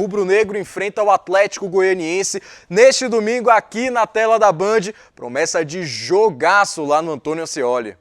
rubro-negro enfrenta o Atlético Goianiense neste domingo aqui na tela da Band. Promessa de jogaço lá no Antônio Ascioli.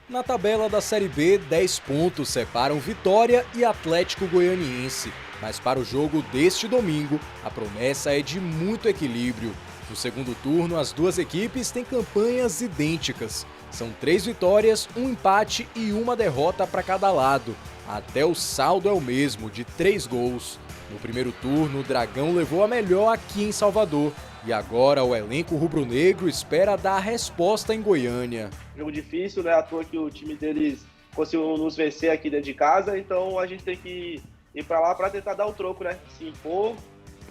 Na tabela da Série B, 10 pontos separam Vitória e Atlético Goianiense. Mas para o jogo deste domingo, a promessa é de muito equilíbrio. No segundo turno, as duas equipes têm campanhas idênticas. São 3 vitórias, 1 empate e 1 derrota para cada lado. Até o saldo é o mesmo, de 3 gols. No primeiro turno, o Dragão levou a melhor aqui em Salvador. E agora o elenco rubro-negro espera dar a resposta em Goiânia. Jogo difícil, né? À toa que o time deles conseguiu nos vencer aqui dentro de casa. Então a gente tem que ir para lá para tentar dar o troco, né? Se impor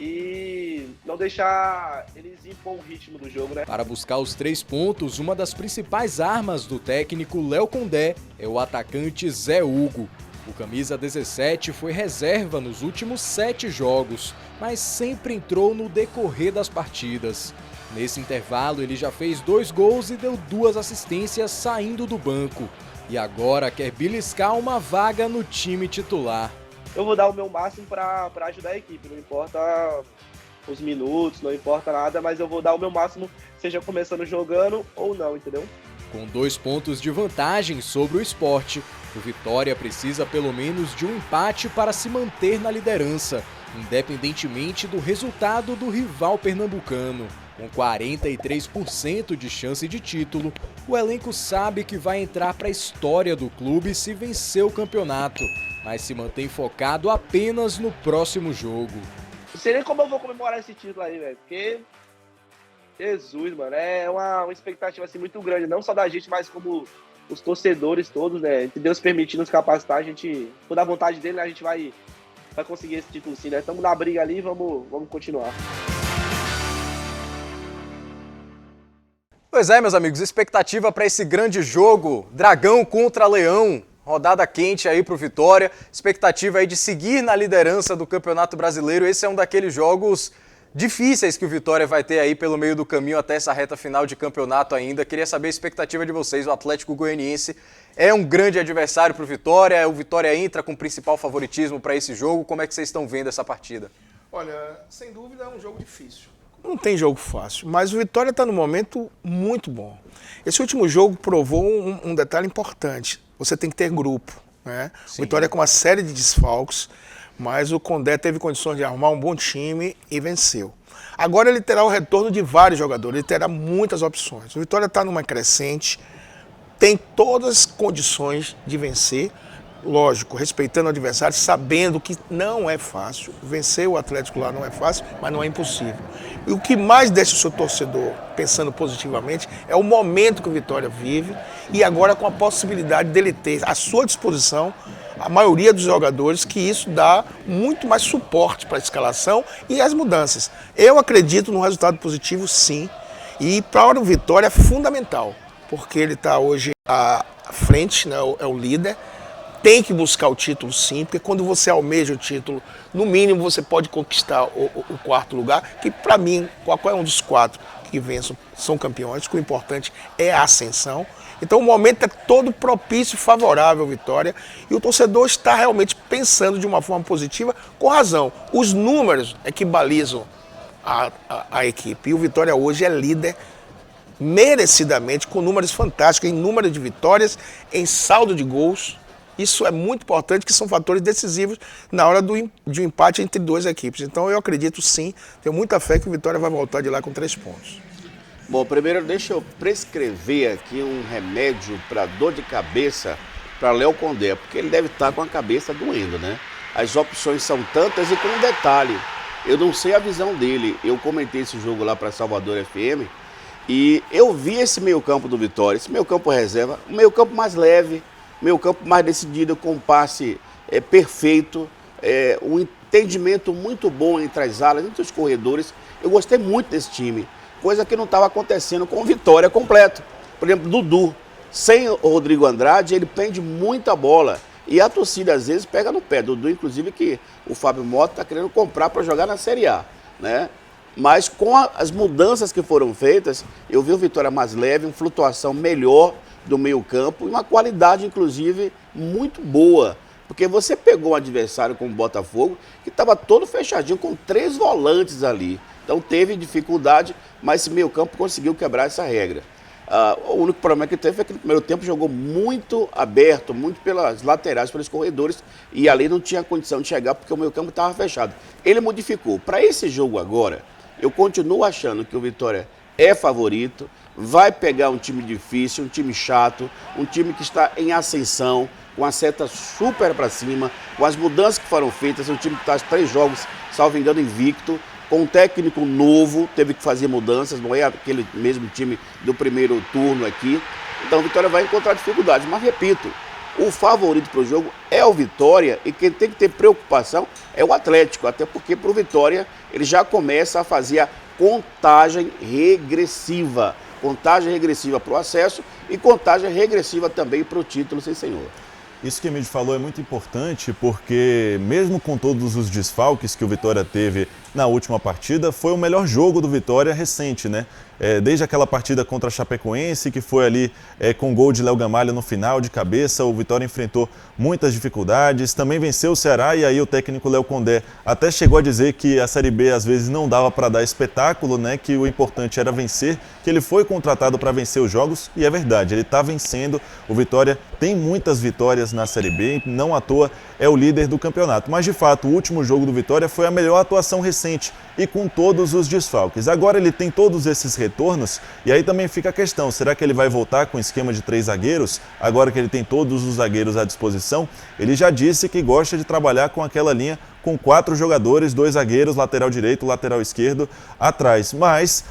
e não deixar eles impor o ritmo do jogo, né? Para buscar os 3 pontos, uma das principais armas do técnico Léo Condé é o atacante Zé Hugo. O camisa 17 foi reserva nos últimos 7 jogos, mas sempre entrou no decorrer das partidas. Nesse intervalo, ele já fez 2 gols e deu 2 assistências saindo do banco. E agora quer beliscar uma vaga no time titular. Eu vou dar o meu máximo para ajudar a equipe, não importa os minutos, não importa nada, mas eu vou dar o meu máximo, seja começando jogando ou não, entendeu? Com 2 pontos de vantagem sobre o Sport, o Vitória precisa pelo menos de um empate para se manter na liderança, independentemente do resultado do rival pernambucano. Com 43% de chance de título, o elenco sabe que vai entrar para a história do clube se vencer o campeonato, mas se mantém focado apenas no próximo jogo. Não sei nem como eu vou comemorar esse título aí, velho, porque Jesus, mano, é uma expectativa assim, muito grande, não só da gente, mas como os torcedores todos, né? Se Deus permitir nos capacitar, a gente, por a vontade dele, né, a gente vai conseguir esse título sim, né? Estamos na briga ali, vamos continuar. Pois é, meus amigos, expectativa para esse grande jogo, Dragão contra Leão. Rodada quente aí pro Vitória, expectativa aí de seguir na liderança do Campeonato Brasileiro. Esse é um daqueles jogos difíceis que o Vitória vai ter aí pelo meio do caminho até essa reta final de campeonato ainda. Queria saber a expectativa de vocês. O Atlético Goianiense é um grande adversário pro Vitória, o Vitória entra com principal favoritismo para esse jogo. Como é que vocês estão vendo essa partida? Olha, sem dúvida é um jogo difícil. Não tem jogo fácil, mas o Vitória está num momento muito bom. Esse último jogo provou um detalhe importante. Você tem que ter grupo, né? O Vitória com uma série de desfalques, mas o Condé teve condições de arrumar um bom time e venceu. Agora ele terá o retorno de vários jogadores, ele terá muitas opções. O Vitória está numa crescente, tem todas as condições de vencer, lógico, respeitando o adversário, sabendo que não é fácil. Vencer o Atlético lá não é fácil, mas não é impossível. E o que mais deixa o seu torcedor pensando positivamente é o momento que o Vitória vive e agora com a possibilidade dele ter à sua disposição a maioria dos jogadores, que isso dá muito mais suporte para a escalação e as mudanças. Eu acredito no resultado positivo, sim, e para o Vitória é fundamental, porque ele está hoje à frente, né, é o líder. Tem que buscar o título sim, porque quando você almeja o título, no mínimo você pode conquistar o 4º lugar, que para mim, qualquer um dos 4 que vençam são campeões, que o importante é a ascensão. Então o momento é todo propício e favorável à Vitória e o torcedor está realmente pensando de uma forma positiva, com razão. Os números é que balizam a equipe e o Vitória hoje é líder merecidamente, com números fantásticos, em número de vitórias, em saldo de gols. Isso é muito importante, que são fatores decisivos na hora de um empate entre 2 equipes. Então eu acredito sim, tenho muita fé que o Vitória vai voltar de lá com 3 pontos. Bom, primeiro deixa eu prescrever aqui um remédio para dor de cabeça para Léo Condé, porque ele deve estar com a cabeça doendo, né? As opções são tantas e com um detalhe, eu não sei a visão dele. Eu comentei esse jogo lá para Salvador FM e eu vi esse meio-campo do Vitória, esse meio-campo reserva, um meio-campo mais leve, meio-campo mais decidido, com passe perfeito, um entendimento muito bom entre as alas, entre os corredores. Eu gostei muito desse time, coisa que não estava acontecendo com o Vitória completo. Por exemplo, Dudu, sem o Rodrigo Andrade, ele prende muita bola. E a torcida às vezes pega no pé. Dudu, inclusive, que o Fábio Mota está querendo comprar para jogar na Série A, né? Mas com as mudanças que foram feitas, eu vi o Vitória mais leve, uma flutuação melhor do meio campo e uma qualidade, inclusive, muito boa Porque você pegou um adversário como o Botafogo, que estava todo fechadinho, com 3 volantes ali. Então teve dificuldade, mas esse meio campo conseguiu quebrar essa regra. O único problema que teve foi que no primeiro tempo jogou muito aberto, muito pelas laterais, pelos corredores, e ali não tinha condição de chegar porque o meio campo estava fechado. Ele modificou. Para esse jogo agora, eu continuo achando que o Vitória é favorito, vai pegar um time difícil, um time chato, um time que está em ascensão, com a seta super para cima, com as mudanças que foram feitas, um time que está 3 jogos, salvo engano, invicto, com um técnico novo, teve que fazer mudanças, não é aquele mesmo time do primeiro turno aqui. Então o Vitória vai encontrar dificuldades, mas repito, o favorito para o jogo é o Vitória e quem tem que ter preocupação é o Atlético, até porque para o Vitória ele já começa a fazer a contagem regressiva para o acesso e contagem regressiva também para o título, sim senhor. Isso que o Emílio falou é muito importante porque, mesmo com todos os desfalques que o Vitória teve na última partida, foi o melhor jogo do Vitória recente, né? Desde aquela partida contra a Chapecoense, que foi ali com gol de Léo Gamalho no final, de cabeça, o Vitória enfrentou muitas dificuldades, também venceu o Ceará e aí o técnico Léo Condé até chegou a dizer que a Série B às vezes não dava para dar espetáculo, né? Que o importante era vencer, que ele foi contratado para vencer os jogos e é verdade, ele está vencendo, o Vitória tem muitas vitórias na Série B, não à toa é o líder do campeonato, mas de fato o último jogo do Vitória foi a melhor atuação recente e com todos os desfalques. Agora ele tem todos esses retornos e aí também fica a questão, será que ele vai voltar com o esquema de 3 zagueiros, agora que ele tem todos os zagueiros à disposição? Ele já disse que gosta de trabalhar com aquela linha com 4 jogadores, 2 zagueiros, lateral direito, lateral esquerdo atrás, mas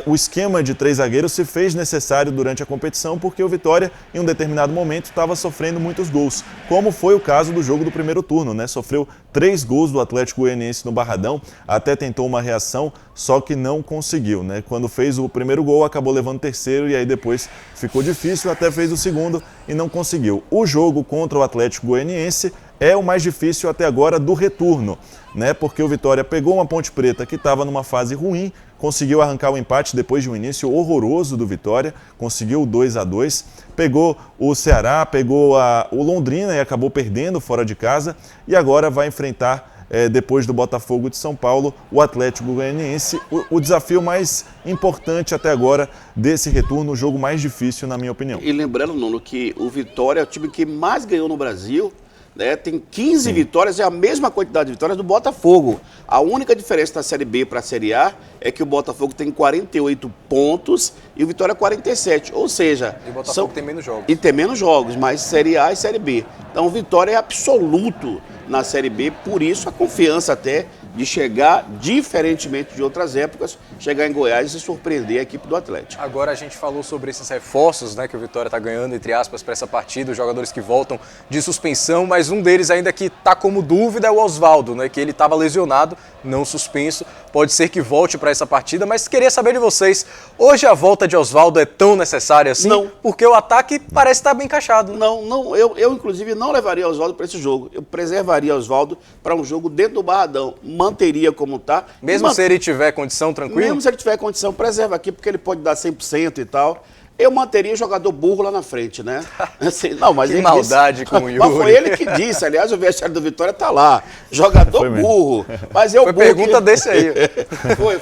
o esquema de 3 zagueiros se fez necessário durante a competição porque o Vitória em um determinado momento estava sofrendo muitos gols, como foi o caso do jogo do primeiro turno, né? Sofreu 3 gols do Atlético Goianiense no Barradão, até tentou uma reação, só que não conseguiu, né? Quando fez o primeiro gol, acabou levando o terceiro e aí depois ficou difícil, até fez o segundo e não conseguiu. O jogo contra o Atlético Goianiense é o mais difícil até agora do retorno, né? Porque o Vitória pegou uma Ponte Preta que estava numa fase ruim, conseguiu arrancar o empate depois de um início horroroso do Vitória, conseguiu o 2-2, pegou o Ceará, pegou o Londrina e acabou perdendo fora de casa e agora vai enfrentar, depois do Botafogo de São Paulo, o Atlético Goianiense, o desafio mais importante até agora desse retorno, o jogo mais difícil na minha opinião. E lembrando, Nuno, que o Vitória é o time que mais ganhou no Brasil, né? Tem 15 vitórias, é a mesma quantidade de vitórias do Botafogo. A única diferença da Série B para a Série A é que o Botafogo tem 48 pontos e o Vitória 47. Ou seja, E o Botafogo tem menos jogos. E tem menos jogos, mas Série A e Série B. Então o Vitória é absoluto na Série B, por isso a confiança até de chegar, diferentemente de outras épocas, chegar em Goiás e surpreender a equipe do Atlético. Agora a gente falou sobre esses reforços, né, que o Vitória está ganhando, entre aspas, para essa partida, os jogadores que voltam de suspensão, mas um deles ainda que está como dúvida é o Oswaldo, né, que ele estava lesionado, não suspenso, pode ser que volte para essa partida, mas queria saber de vocês, hoje a volta de Oswaldo é tão necessária assim? Não. Porque o ataque parece estar bem encaixado. Né? Não, eu inclusive não levaria Oswaldo para esse jogo, eu preservaria Oswaldo para um jogo dentro do Barradão, manteria como está. Mesmo se ele tiver condição, tranquilo? Mesmo se ele tiver condição, preserva aqui, porque ele pode dar 100% e tal. Eu manteria o jogador burro lá na frente, né? Assim, não, mas que ele maldade disse, com o Yuri. Mas foi ele que disse, aliás, o vestiário do Vitória tá lá. Jogador burro. Mas eu foi pergunta desse aí.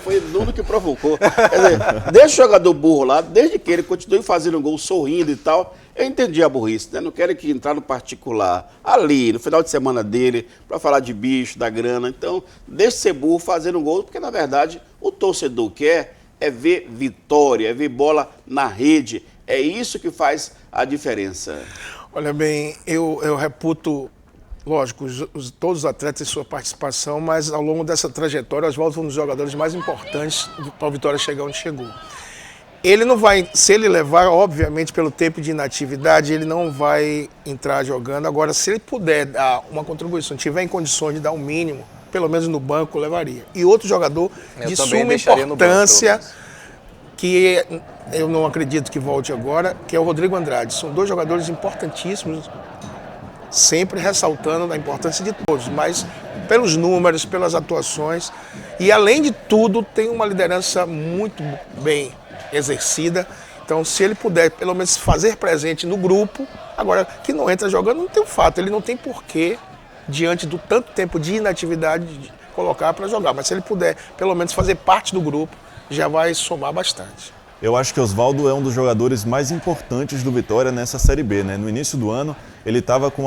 Foi o Nuno que provocou. Quer dizer, deixa o jogador burro lá, desde que ele continue fazendo gol, sorrindo e tal. Eu entendi a burrice, né? Não quero que entrar no particular, ali, no final de semana dele, para falar de bicho, da grana. Então, deixa ser burro fazendo gol, porque, na verdade, o torcedor quer é ver vitória, é ver bola na rede. É isso que faz a diferença. Olha bem, eu reputo, lógico, todos os atletas e sua participação, mas ao longo dessa trajetória, o Oswaldo foi um dos jogadores mais importantes para o Vitória chegar onde chegou. Ele não vai, se ele levar, obviamente, pelo tempo de inatividade, ele não vai entrar jogando. Agora, se ele puder dar uma contribuição, tiver em condições de dar o mínimo, pelo menos no banco, levaria. E outro jogador de suma importância, que eu não acredito que volte agora, que é o Rodrigo Andrade. São 2 jogadores importantíssimos, sempre ressaltando a importância de todos, mas pelos números, pelas atuações. E, além de tudo, tem uma liderança muito bem exercida. Então, se ele puder, pelo menos, fazer presente no grupo, Agora, que não entra jogando, não tem o fato, ele não tem porquê, diante do tanto tempo de inatividade, de colocar para jogar. Mas se ele puder, pelo menos, fazer parte do grupo, já vai somar bastante. Eu acho que Osvaldo é um dos jogadores mais importantes do Vitória nessa Série B, né? No início do ano, ele estava com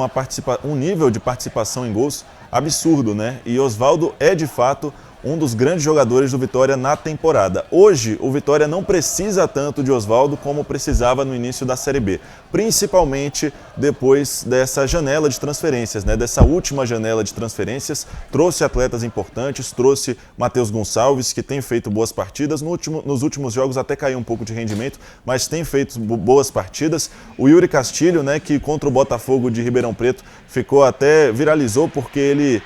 um nível de participação em gols absurdo, né? E Osvaldo é, de fato, um dos grandes jogadores do Vitória na temporada. Hoje, o Vitória não precisa tanto de Osvaldo como precisava no início da Série B, principalmente depois dessa janela de transferências, né? Dessa última janela de transferências, trouxe atletas importantes, trouxe Matheus Gonçalves, que tem feito boas partidas, nos últimos jogos até caiu um pouco de rendimento, mas tem feito boas partidas. O Yuri Castilho, né, que contra o Botafogo de Ribeirão Preto viralizou porque ele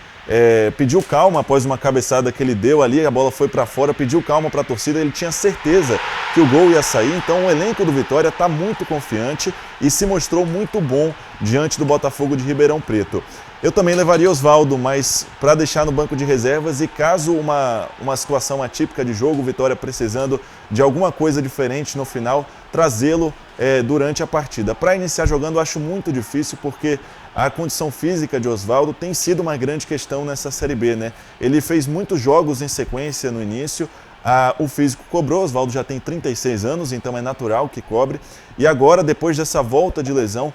pediu calma após uma cabeçada que ele deu ali, a bola foi para fora, pediu calma para a torcida, ele tinha certeza que o gol ia sair, então o elenco do Vitória está muito confiante e se mostrou muito bom diante do Botafogo de Ribeirão Preto. Eu também levaria Osvaldo, mas para deixar no banco de reservas e caso uma situação atípica de jogo, o Vitória precisando de alguma coisa diferente no final, trazê-lo durante a partida. Para iniciar jogando eu acho muito difícil porque a condição física de Osvaldo tem sido uma grande questão nessa Série B, né? Ele fez muitos jogos em sequência no início, o físico cobrou, Osvaldo já tem 36 anos, então é natural que cobre. E agora, depois dessa volta de lesão,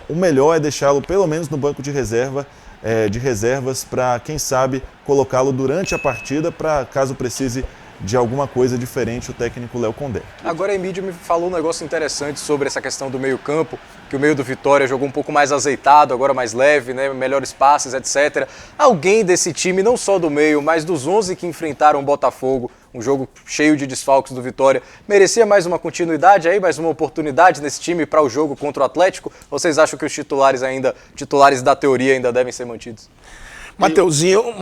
o melhor é deixá-lo pelo menos no banco de reservas para, quem sabe, colocá-lo durante a partida para, caso precise de alguma coisa diferente, o técnico Léo Condé. Agora a Emílio me falou um negócio interessante sobre essa questão do meio-campo, que o meio do Vitória jogou um pouco mais azeitado, agora mais leve, né, melhores passes, etc. Alguém desse time, não só do meio, mas dos 11 que enfrentaram o Botafogo, um jogo cheio de desfalques do Vitória, merecia mais uma continuidade aí, mais uma oportunidade nesse time para o jogo contra o Atlético? Ou vocês acham que os titulares da teoria ainda devem ser mantidos? Mateuzinho,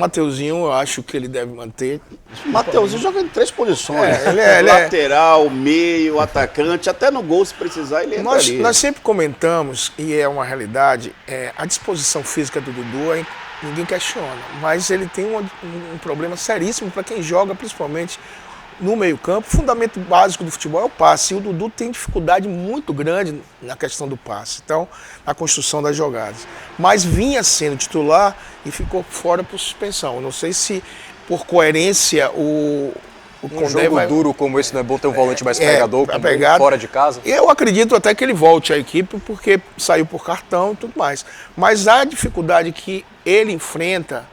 eu acho que ele deve manter. Mateuzinho joga em 3 posições. Ele lateral, meio, atacante, até no gol se precisar ele entra ali. Nós sempre comentamos, e é uma realidade, a disposição física do Dudu ninguém questiona, mas ele tem um problema seríssimo para quem joga, principalmente no meio-campo. O fundamento básico do futebol é o passe, e o Dudu tem dificuldade muito grande na questão do passe, então, na construção das jogadas. Mas vinha sendo titular e ficou fora por suspensão. Eu não sei se, por coerência, o Condé jogo duro como esse não é bom ter um volante mais pegador, fora de casa? Eu acredito até que ele volte à equipe, porque saiu por cartão e tudo mais. Mas a dificuldade que ele enfrenta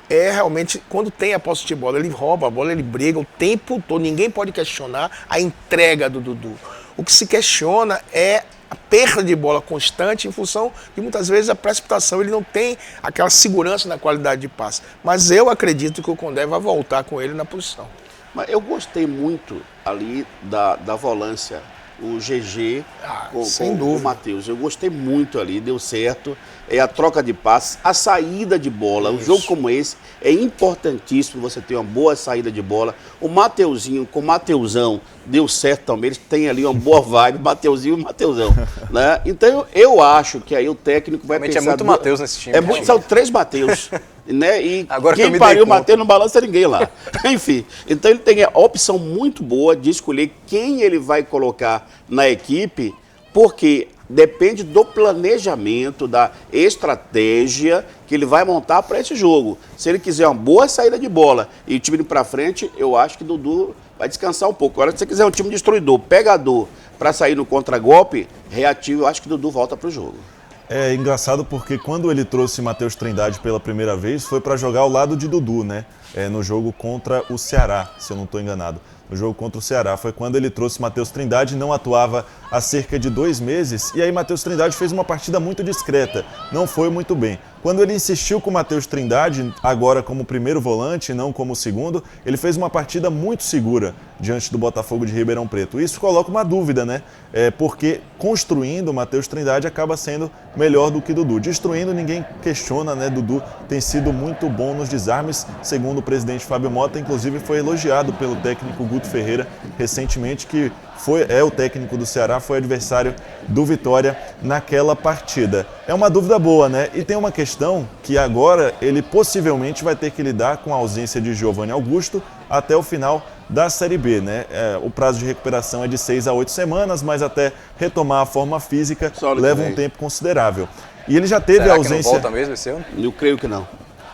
é realmente quando tem a posse de bola. Ele rouba a bola, ele briga o tempo todo. Ninguém pode questionar a entrega do Dudu. O que se questiona é a perda de bola constante em função de muitas vezes a precipitação. Ele não tem aquela segurança na qualidade de passe. Mas eu acredito que o Condé vai voltar com ele na posição. Mas eu gostei muito ali da volância, o GG com o Matheus. Eu gostei muito ali, deu certo. A troca de passes, a saída de bola. Isso. Um jogo como esse é importantíssimo você ter uma boa saída de bola. O Mateuzinho com o Mateuzão deu certo também. Eles têm ali uma boa vibe, Mateuzinho e Mateuzão. Né? Então eu acho que aí o técnico vai pensar... É muito Mateus nesse time. São 3 Mateus. Né? E agora quem pariu o Mateus não balança ninguém lá. Enfim, então ele tem a opção muito boa de escolher quem ele vai colocar na equipe, porque depende do planejamento, da estratégia que ele vai montar para esse jogo. Se ele quiser uma boa saída de bola e o time indo para frente, eu acho que Dudu vai descansar um pouco. Agora, se você quiser um time destruidor, pegador, para sair no contragolpe, reativo, eu acho que Dudu volta para o jogo. É engraçado porque quando ele trouxe Matheus Trindade pela primeira vez, foi para jogar ao lado de Dudu, né? No jogo contra o Ceará, se eu não estou enganado. No jogo contra o Ceará, foi quando ele trouxe Matheus Trindade, não atuava há cerca de 2 meses, e aí Matheus Trindade fez uma partida muito discreta, não foi muito bem. Quando ele insistiu com o Matheus Trindade, agora como primeiro volante, não como segundo, ele fez uma partida muito segura diante do Botafogo de Ribeirão Preto. Isso coloca uma dúvida, né? Porque construindo o Matheus Trindade acaba sendo melhor do que Dudu. Destruindo ninguém questiona, né? Dudu tem sido muito bom nos desarmes, segundo presidente Fábio Mota, inclusive foi elogiado pelo técnico Guto Ferreira recentemente, que é o técnico do Ceará, foi adversário do Vitória naquela partida. É uma dúvida boa, né? E tem uma questão que agora ele possivelmente vai ter que lidar com a ausência de Giovanni Augusto até o final da Série B, né? O prazo de recuperação é de 6 a 8 semanas, mas até retomar a forma física leva um tempo considerável. E ele já teve a ausência... Que não volta mesmo esse ano? Eu creio que não.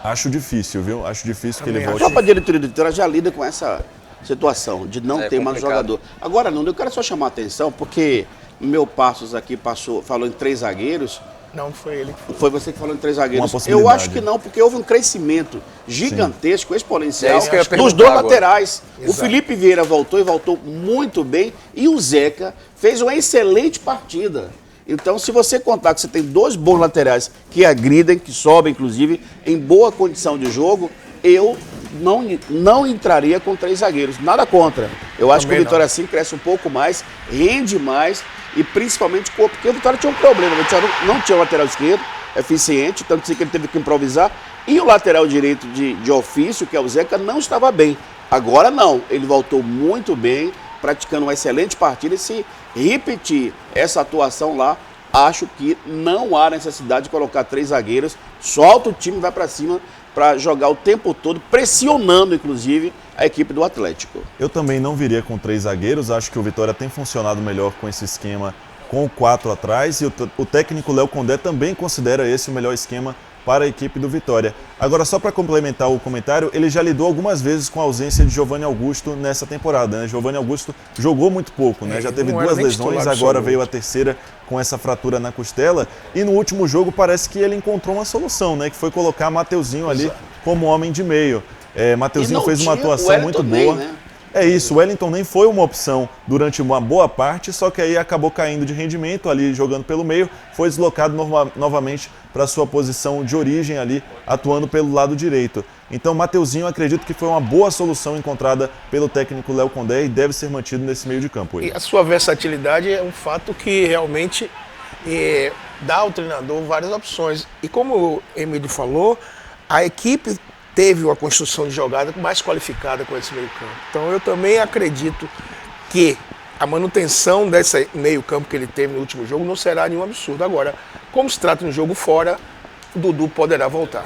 Acho difícil, viu? Acho difícil que ele A volte. própria diretoria do Vitória já lida com essa situação de não ter mais complicado. jogador. Agora, Nuno, eu quero só chamar a atenção, porque o meu Passos aqui falou em 3 zagueiros. Não, foi ele. Foi você que falou em 3 zagueiros. Uma possibilidade. Eu acho que não, porque houve um crescimento gigantesco, exponencial, É isso que eu ia dos perguntar dois agora. laterais. Exato. O Felipe Vieira voltou e voltou muito bem, e o Zeca fez uma excelente partida. Então, se você contar que você tem 2 bons laterais que agridem, que sobem, inclusive, em boa condição de jogo, eu não entraria com 3 zagueiros. Nada contra. Eu acho que o Vitória assim cresce um pouco mais, rende mais, e principalmente porque o Vitória tinha um problema. O Vitória não tinha o lateral esquerdo eficiente, tanto que ele teve que improvisar, e o lateral direito de ofício, que é o Zeca, não estava bem. Agora não, ele voltou muito bem, praticando uma excelente partida, e se repetir essa atuação lá, acho que não há necessidade de colocar 3 zagueiros, solta o time e vai para cima para jogar o tempo todo, pressionando inclusive a equipe do Atlético. Eu também não viria com 3 zagueiros, acho que o Vitória tem funcionado melhor com esse esquema com 4 atrás, e o técnico Léo Condé também considera esse o melhor esquema para a equipe do Vitória. Agora, só para complementar o comentário, ele já lidou algumas vezes com a ausência de Giovanni Augusto nessa temporada, né? Giovanni Augusto jogou muito pouco, né? Já teve 2 lesões, agora veio a terceira com essa fratura na costela, e no último jogo parece que ele encontrou uma solução, né? Que foi colocar Mateuzinho ali como homem de meio. Mateuzinho fez uma atuação muito boa. Né? É isso, o Wellington nem foi uma opção durante uma boa parte, só que aí acabou caindo de rendimento ali, jogando pelo meio, foi deslocado novamente para sua posição de origem ali, atuando pelo lado direito. Então, Mateuzinho, acredito que foi uma boa solução encontrada pelo técnico Léo Condé e deve ser mantido nesse meio de campo. E a sua versatilidade é um fato que realmente dá ao treinador várias opções. E como o Emílio falou, a equipe teve uma construção de jogada mais qualificada com esse meio campo. Então eu também acredito que a manutenção desse meio campo que ele teve no último jogo não será nenhum absurdo. Agora, como se trata de um jogo fora, o Dudu poderá voltar.